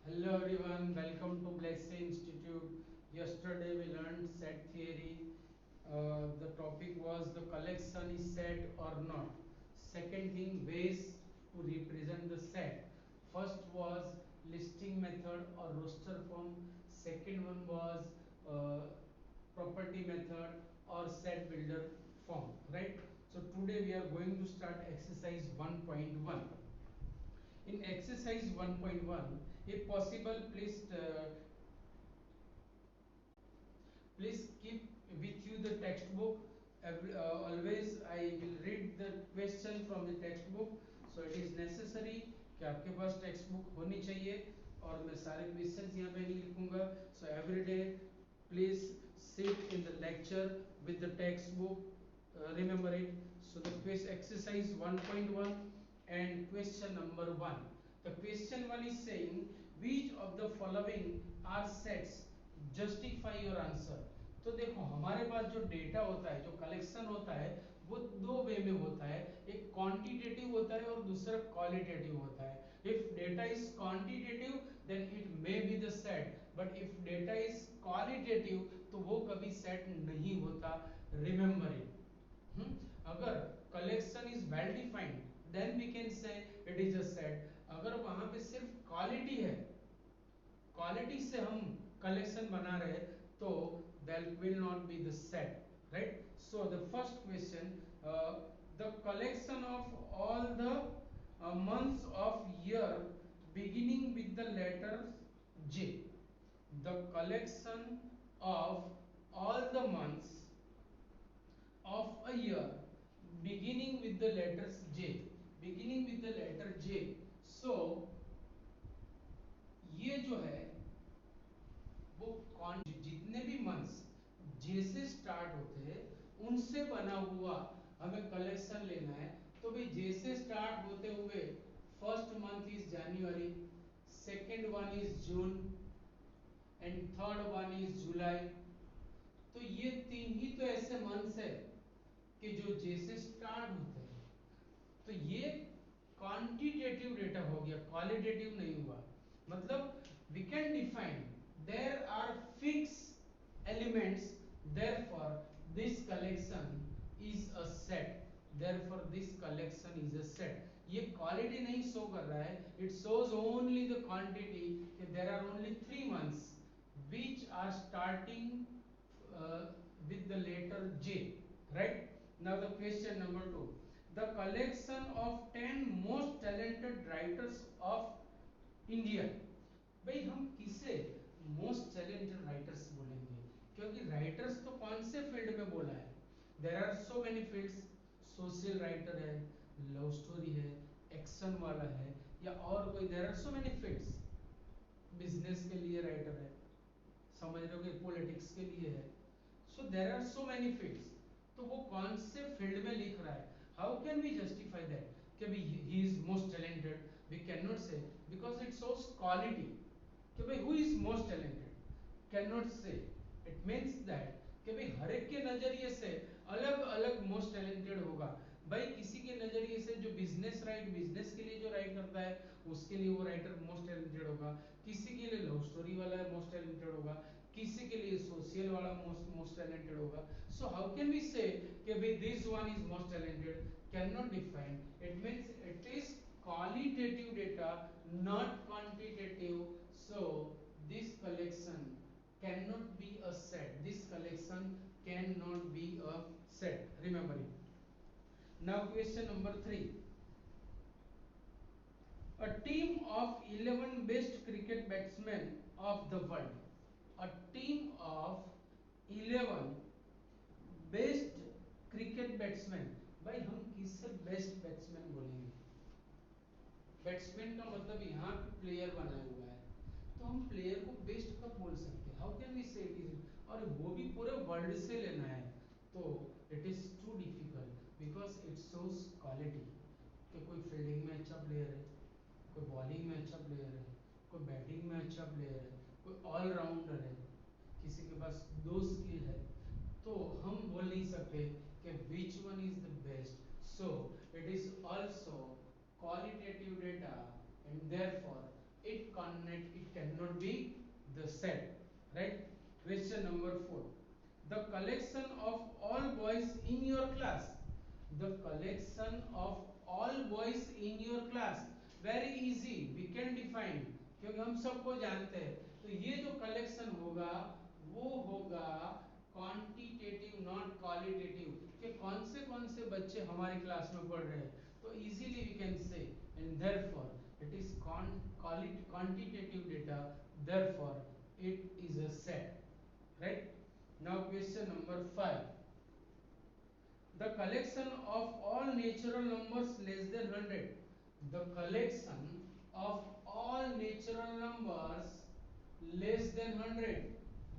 Hello everyone, welcome to Blessing Institute. Yesterday we learned set theory. The topic was the collection is set or not. Second thing, ways to represent the set. First was listing method or roster form. Second one was property method or set builder form. Right? So today we are going to start exercise 1.1. In exercise 1.1, if possible, please keep with you the textbook. Always I will read the question from the textbook. So it is necessary कि आपके पास text book होनी चाहिए और मैं सारे questions यहाँ पे नहीं लिखूंगा. So every day please sit in the lecture with the textbook. Remember it. So the quiz exercise 1.1 and question number 1. The question 1 is saying which of the following are sets? Justify your answer. तो देखो हमारे पास जो data होता है, जो collection होता है, वो दो वे में होता है. एक क्वांटिटेटिव होता है और दूसरा क्वालिटेटिव होता है. If data is quantitative then it may be the set, but if data is qualitative तो वो कभी सेट नहीं होता. Remember it. अगर collection is well defined then we can say it is a set. अगर वहां पे सिर्फ क्वालिटी है, क्वालिटी से हम कलेक्शन बना रहे, तो that will not be the set, right? So the first question, the collection of all the months of year beginning with the letter J. The collection of all the months of a year beginning with the letters J, beginning with the letter J. So ये जो है वो कौन, जितने भी months जैसे start होते हैं उनसे बना हुआ हमें कलेक्शन लेना है. तो भाई जैसे स्टार्ट होते हुए first month is January, second one is June and third one is July. तो ये तीन ही तो ऐसे मंथ्स है कि जो जैसे स्टार्ट होते हैं. तो ये क्वांटिटेटिव डेटा हो गया, क्वालिटेटिव नहीं हुआ. मतलब we can define there are fix elements, therefore this collection is a set, therefore this collection is a set. ये क्वालिटी नहीं शो कर रहा है, it shows only the quantity कि there are only 3 months which are starting with the letter J, right? Now the question number 2, the collection of 10 most talented writers of India. भाई हम किसे most talented writers बोलेंगे, क्योंकि writers तो कौन से field में बोला है. There are so many fields. Social writer है, लव स्टोरी है, एक्शन वाला है, या और कोई. There are so many fields. Business के लिए राइटर है, समझ रहे हो कि पॉलिटिक्स के लिए है. So there are so many fields. तो वो कौन से फील्ड में लिख रहा है, how can we justify that कि भाई he is most talented. We can not say because it shows quality कि भाई who is most talented, can not say. It means that कि भाई हर एक के नजरिए से अलग अलग मोस्ट टैलेंटेड होगा. भाई किसी के नजरिए से जो बिजनेस के लिए जो राइट करता है उसके लिए वो राइटर मोस्ट टैलेंटेड होगा. किसी के लिए लव स्टोरी वाला मोस्ट टैलेंटेड होगा, किसी के लिए सोशल वाला मोस्ट टैलेंटेड होगा. सो हाउ कैन वी से कि भाई this one is most talented, can not define. It means it is qualitative data, not quantitative. So this collection cannot be a set, this collection cannot be a set. Remember it. Now question number 3, a team of 11 best cricket batsmen of the world, a team of 11 best cricket batsman. भाई हम किससे best batsman बोलेंगे. Batsman का मतलब यहाँ पे player बना हुआ है, तो हम प्लेयर को बेस्ट कब बोल सकते हैं, how can we say it is, और वो भी पूरे वर्ल्ड से लेना है. तो it is too difficult because it shows quality कि कोई फील्डिंग में अच्छा प्लेयर है, कोई बॉलिंग में अच्छा प्लेयर है, कोई बैटिंग में अच्छा प्लेयर है, कोई ऑलराउंडर है, किसी के पास दो स्किल है. तो हम बोल नहीं सकते कि which one is the best. So it is also qualitative data and therefore it cannot be the set, right? Question number 4. The collection of all boys in your class. The collection of all boys in your class. Very easy, we can define, क्योंकि हम सबको जानते हैं। तो ये जो collection होगा वो होगा क्वांटिटेटिव नॉट क्वालिटेटिव, कि कौन से बच्चे हमारी क्लास में पढ़ रहे हैं। तो easily we can say and therefore it is quantitative data, therefore it is a set, right? Now question number 5. The collection of all natural numbers less than 100. The collection of all natural numbers less than 100.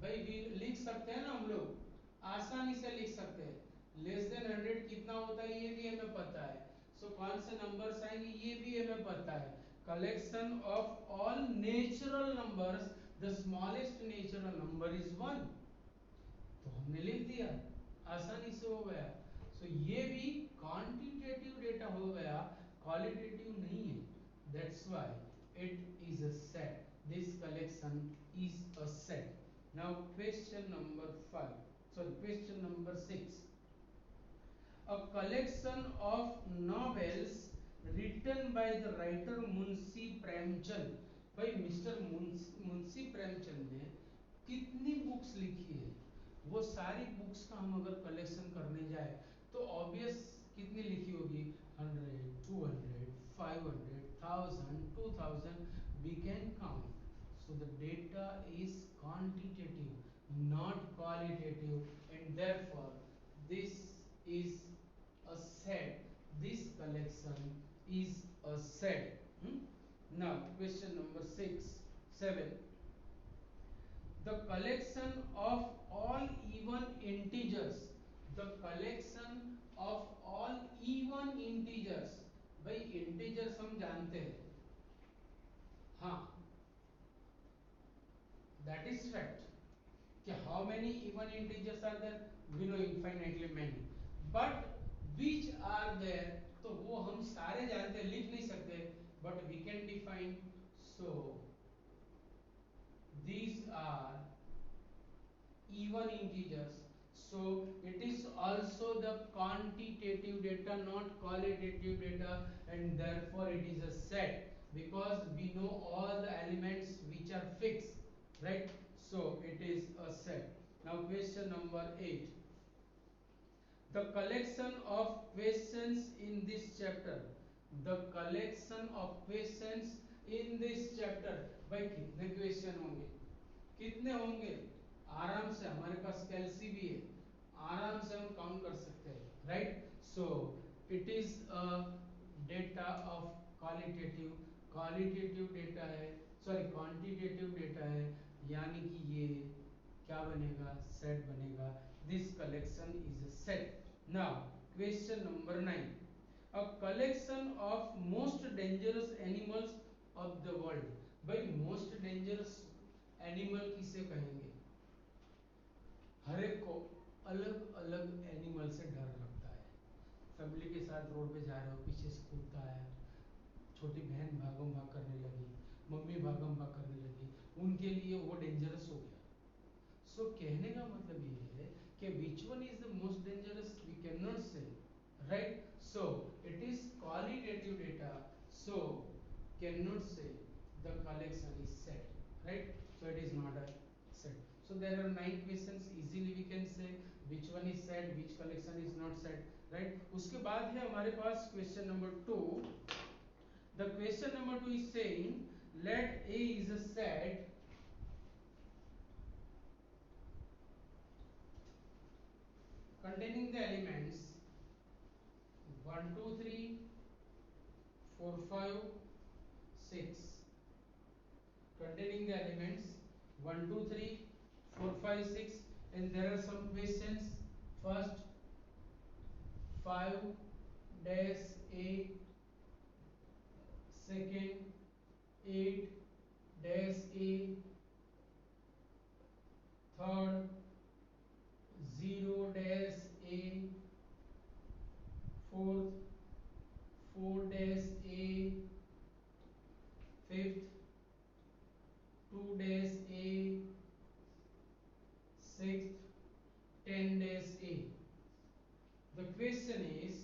भाई भी लिख सकते हैं ना हम लोग, आसानी से लिख सकते हैं। लेस देन 100 कितना होता है ये भी हमें पता है। सो कौन से नंबर्स आएंगे ये भी हमें पता है। Collection of all natural numbers, the smallest natural number is 1, तो हमने लिख दिया, आसानी से हो गया। सो ये भी क्वांटिटेटिव डेटा हो गया, क्वालिटेटिव नहीं है। That's why it is a set, this collection is a set. Now question number 5, sorry, question number 6. A collection of novels written by the writer Munshi Premchand. भाई मिस्टर मुंशी प्रेमचंद ने कितनी books लिखी है, वो सारी बुक्स का हम अगर कलेक्शन करने जाए तो ऑब्वियस कितनी लिखी होगी, 100, 200, 500, 1000, 2000, we can count. So the data is quantitative, not qualitative, and therefore this is a set. This collection is a set. Now question number 7. The collection of all even integers. The collection of all even integers. भाई integers हम जानते हैं, हाँ, that is fact. कि how many even integers are there? We know infinitely many. But which are there? तो वो हम सारे जानते हैं, लिख नहीं सकते, but we can define. So these are even integers. So it is also the quantitative data, not qualitative data, and therefore it is a set, because we know all the elements which are fixed, right? So it is a set. Now question number 8. The collection of questions in this chapter. The collection of questions in this chapter. भाई कितने question होंगे, कितने होंगे, आराम से हमारे पास कैलसी भी है, आराम से हम काउंट कर सकते हैं, right? So it is a data of qualitative data है, सॉरी क्वांटिटेटिव डेटा है, यानी कि ये क्या बनेगा, सेट बनेगा। This collection is a set. Now question number 9. A collection of most dangerous animals of the world. भाई मोस्ट डेंजरस एनिमल किसे कहेंगे? हर एक को अलग अलग एनिमल से डर लगता है। फैमिली के साथ रोड पे जा रहे हो, पीछे से कूदता है, छोटी बहन भागम भाग करने लगी, मम्मी भागम भाग करने लगी, उनके लिए वो डेंजरस हो गया। सो कहने का मतलब ये है कि which one is the most dangerous we cannot say, right? So it is qualitative data, so cannot say the collection is set, right? So it is not a set. So there are 9 questions, easily we can say which one is set, which collection is not set, right? उसके बाद है हमारे पास question number 2. The question number 2 is saying let A is a set containing the elements 1 2 3 4 5 6, containing the elements 1 2 3 4 5 6, and there are some questions. First 5 dash 8, second 8 dash A, third 0 dash A, fourth 4 dash A, fifth 2 days A, 6th 10 days A. The question is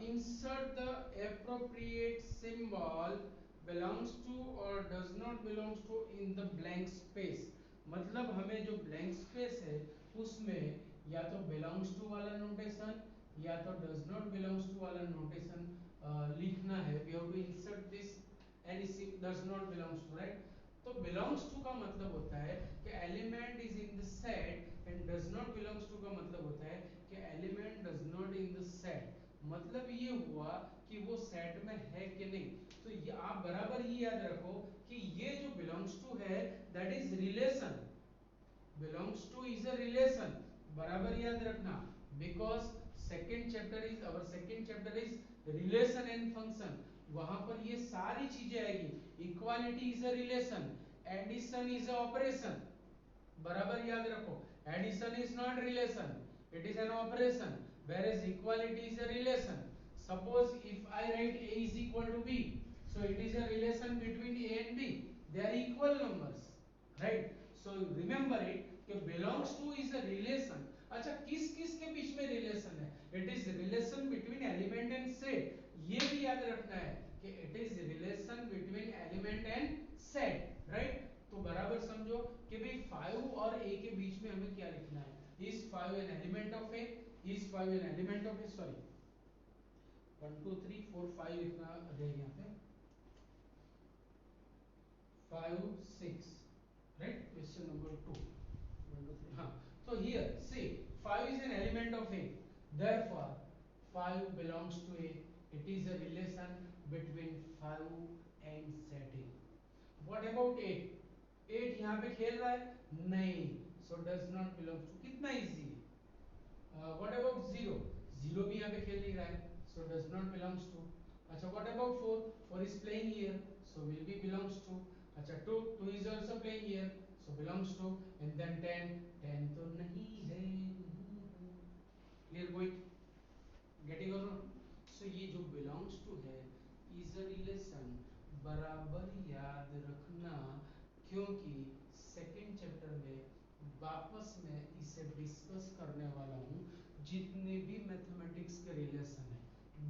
insert the appropriate symbol belongs to or does not belongs to in the blank space. मतलब हमें जो blank space है उसमें या तो belongs to वाला notation या तो does not belongs to वाला नोटेशन लिखना है. We have to insert this and does not belongs to, right? तो belongs to का मतलब होता है कि element is in the set and does not belongs to का मतलब होता है कि element does not in the set. मतलब ये हुआ कि वो सेट में है कि नहीं. तो ये आप बराबर ये याद रखो कि ये जो belongs to है that is relation. belongs to is a relation. बराबर याद रखना because second chapter is relation and function. वहां पर ये सारी चीजें आएगी. Equality is a relation, addition is a operation. बराबर याद रखो. Addition is not relation, it is an operation, whereas equality is a relation. Suppose if I write A is equal to B, so it is a relation between A and B. They are equal numbers, right? So remember it कि belongs to is a relation. अच्छा किस किस के बीच में relation है? It is relation between element and set. ये भी याद रखना है कि it is relation between element and set, right? तो बराबर समझो कि भाई 5 और a के बीच में हमें क्या लिखना है. Is 5 an element of a? Is 5 an element of a? Sorry, 1 2 3 4 5 लिखना रहेगा यहाँ पे. 5 6, right? Question number 2. 1 2 3. हाँ. So here see 5 is an element of a. Therefore 5 belongs to a. It is a relation between 5 and set a. What about 8? 8 यहाँ पे खेल रहा है नहीं, so does not belong to. कितना इजी है. What about 0? 0 भी यहाँ पे खेल नहीं रहा है, so does not belongs to. अच्छा what about 4? 4 is playing here, so will be belongs to. अच्छा 2 is also playing here, so belongs to. And then 10 तो नहीं है. Clear point? Getting or not? So ये जो belongs to है is a relation. बराबर याद रखना क्योंकि सेकेंड चैप्टर में वापस मैं इसे डिस्कस करने वाला हूँ. जितने भी मैथमेटिक्स के रिलेशन है,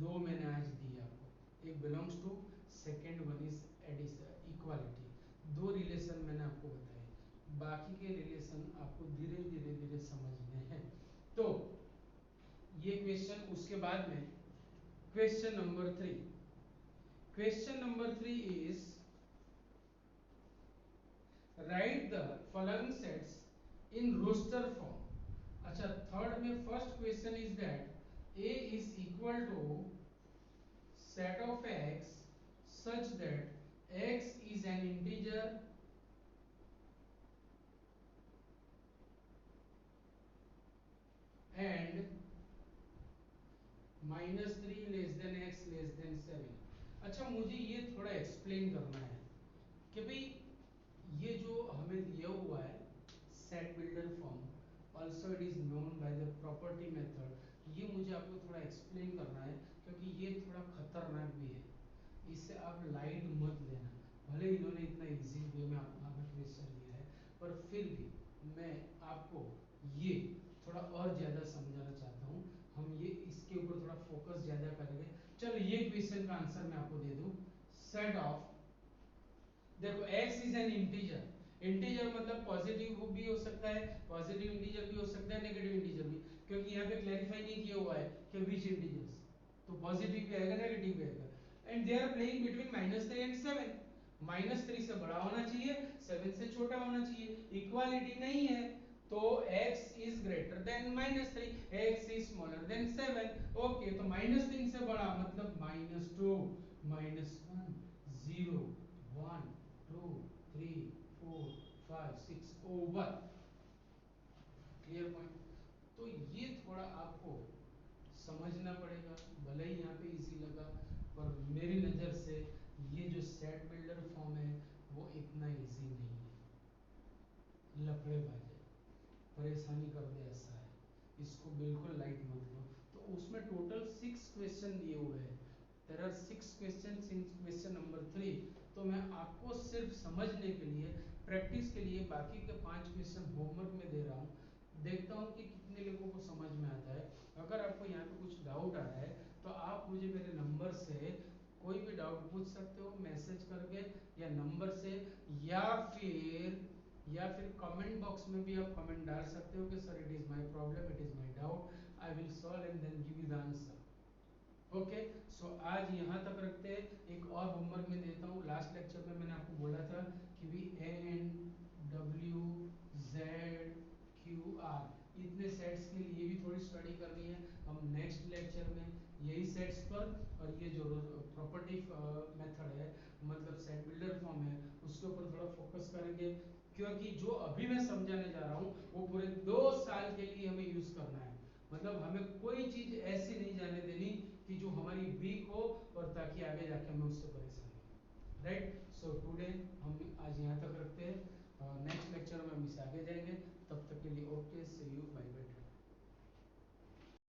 दो मैंने आज दिए आपको. एक belongs to, second one is addition equality. दो रिलेशन मैंने आपको बताए. बाकी के रिलेशन आपको धीरे धीरे धीरे समझने हैं. तो ये क्वेश्चन, उसके बाद में question number 3. Question number 3 is write the following sets in roster form. अच्छा थर्ड में first question is that a is equal to set of x such that x is an integer and -3 less than x less than 7. अच्छा मुझे ये थोड़ा explain करना है कि भाई ये जो हमें दिया हुआ है set builder form, also it is known by the property method. ये मुझे आपको थोड़ा एक्सप्लेन करना है क्योंकि ये थोड़ा खतरनाक भी है. इससे आप लाइट मत लेना. भले इन्होंने इतना इजी वे में आपका क्वेश्चन लिया है, पर फिर भी मैं आपको ये थोड़ा और ज़्यादा समझाना चाहता हूँ. हम ये इसके ऊपर थोड़ा फोकस ज़्यादा करेंगे. चलो ये क्वेश्चन का आंसर मैं आपको दे दूँ. सेट ऑफ, देखो x is an integer. Integer मतलब पॉजिटिव भी हो सकता है, पॉजिटिव इंटीजर भी हो सकता है, नेगेटिव इंटीजर भी, क्योंकि यहाँ पे क्लैरिफाई नहीं किया हुआ है कि विच इंटीजर्स. तो पॉजिटिव भी आएगा, नेगेटिव भी आएगा. And they are playing between -3 and 7. -3 से बड़ा होना चाहिए, 7 से छोटा होना चाहिए. इक्वालिटी नहीं है तो x is greater than -3, x is smaller than 7. Okay, तो -3 से बड़ा मतलब -2, -1, 0, 1 2 3 4 5 6 ओवर. Clear point. तो ये थोड़ा आपको समझना पड़ेगा. भले ही यहाँ पे इजी लगा, पर मेरी नज़र से ये जो सेट बिल्डर फॉर्म है वो इतना इजी नहीं है. लफड़ेबाज है, परेशानी कर दे ऐसा है. इसको बिल्कुल लाइट मत लो. तो उसमें टोटल 6 क्वेश्चन दिए हुए हैं. There are 6 questions in question number 3. तो मैं आपको सिर्फ समझने के लिए, प्रैक्टिस के लिए बाकी के 5 क्वेश्चन होमवर्क में दे रहा हूँ। देखता हूँ कि कितने लोगों को समझ में आता है। अगर आपको यहाँ पे कुछ डाउट आ रहा है तो आप मुझे मेरे नंबर से कोई भी डाउट पूछ सकते हो, मैसेज करके या नंबर से, या फिर कमेंट बॉक्स में भी आप कमेंट डाल सकते हो कि sir it is my problem, it is my doubt, I will solve and then give you the answer. Okay, so आज यहाँ तक रखते हैं। एक और होमवर्क में देता हूँ। लास्ट लेक्चर में मैंने आपको बोला था कि भी N W Z Q R इतने सेट्स के लिए भी थोड़ी स्टडी करनी है। हम नेक्स्ट लेक्चर में यही सेट्स पर और ये जो प्रॉपर्टी मेथड है, मतलब सेट बिल्डर फॉर्म है, उसके ऊपर थोड़ा फोकस करेंगे, क्योंकि जो अभी मैं समझाने जा रहा हूँ वो पूरे 2 साल के लिए हमें यूज करना है। मतलब हमें कोई चीज ऐसी नहीं जाने देनी कि जो हमारी वीक हो और ताकि आगे जाके हमें उससे परेशानी हो। राइट, सो टुडे हम आज यहाँ तक रखते हैं। नेक्स्ट लेक्चर में हम इससे आगे जाएंगे। तब तक के लिए ओके।